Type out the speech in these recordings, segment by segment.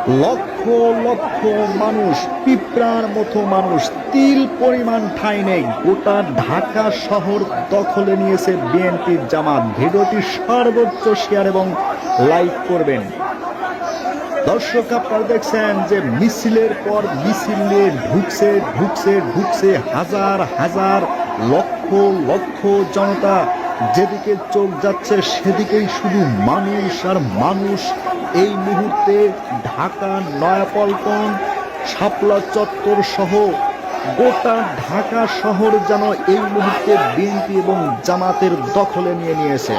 লক্ষ লক্ষ মানুষ, পিঁপড়ার মতো মানুষ, তিল পরিমাণ ঠাঁই নেই। গোটা ঢাকা শহর দখলে নিয়েছে বিএনপির জামাত। ভিডিওটি সর্বোচ্চ শেয়ার এবং লাইক করবেন। দর্শক, আপনারা দেখছেন যে মিছিলের পর মিছিল নিয়ে ঢুকছে হাজার হাজার লক্ষ লক্ষ জনতা। যেদিকে চোখ যাচ্ছে সেদিকেই শুধু মানুষ আর মানুষ। এই মুহূর্তে ঢাকা, নয়াপল্টন, শাপলা চত্বর সহ গোটা ঢাকা শহর যেন এই মুহূর্তে বিএনপি এবং জামাতের দখলে নিয়েছে।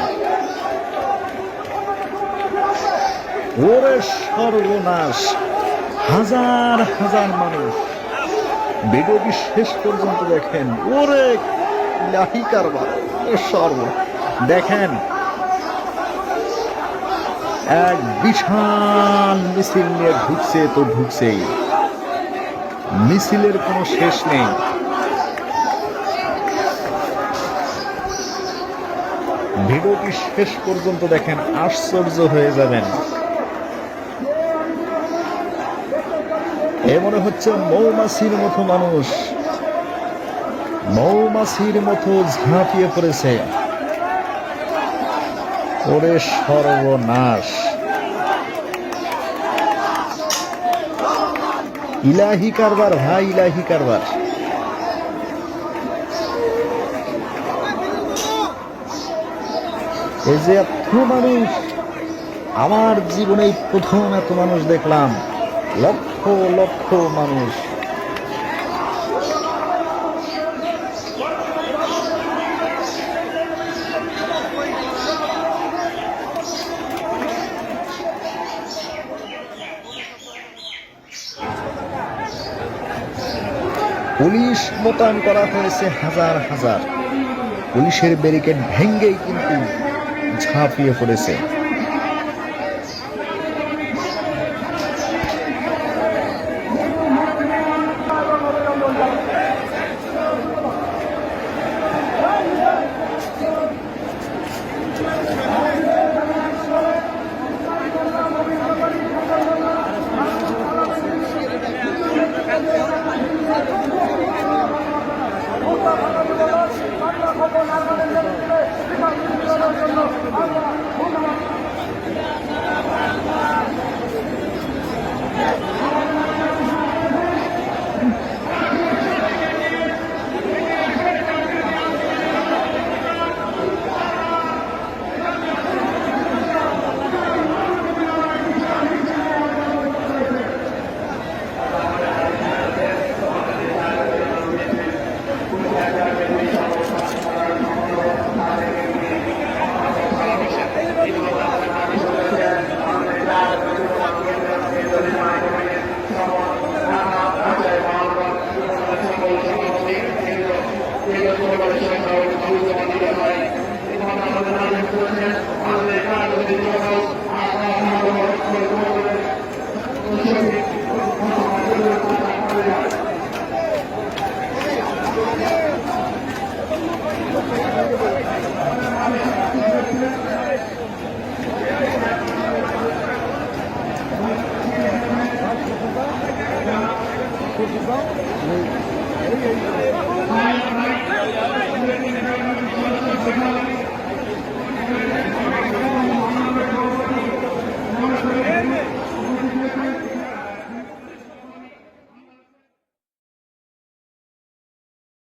ওরে সর্বনাশ! হাজার হাজার মানুষ। ভিডিওটি শেষ পর্যন্ত দেখেন। ওরে লাহি কারবার! দেখেন, এক বিশাল মিছিল নিয়ে ঢুকছেই। মিছিলের কোনো শেষ নেই। ভিডিওটি শেষ পর্যন্ত দেখেন, আশ্চর্য হয়ে যাবেন। এ মনে হচ্ছে মৌমাছির মতো মানুষ, মৌমাছির মতো ঝাঁপিয়ে পড়েছে। ওরে সর্বনাশ! ইলাহি কারবার ভাই, ইলাহি কারবার। এই যে এত মানুষ, আমার জীবনে প্রথম এত মানুষ দেখলাম। লক্ষ লক্ষ মানুষ। পুলিশ মোতায়েন করা হয়েছে হাজার হাজার। পুলিশের ব্যারিকেড ভেঙ্গেই কিন্তু ঝাঁপিয়ে পড়েছে।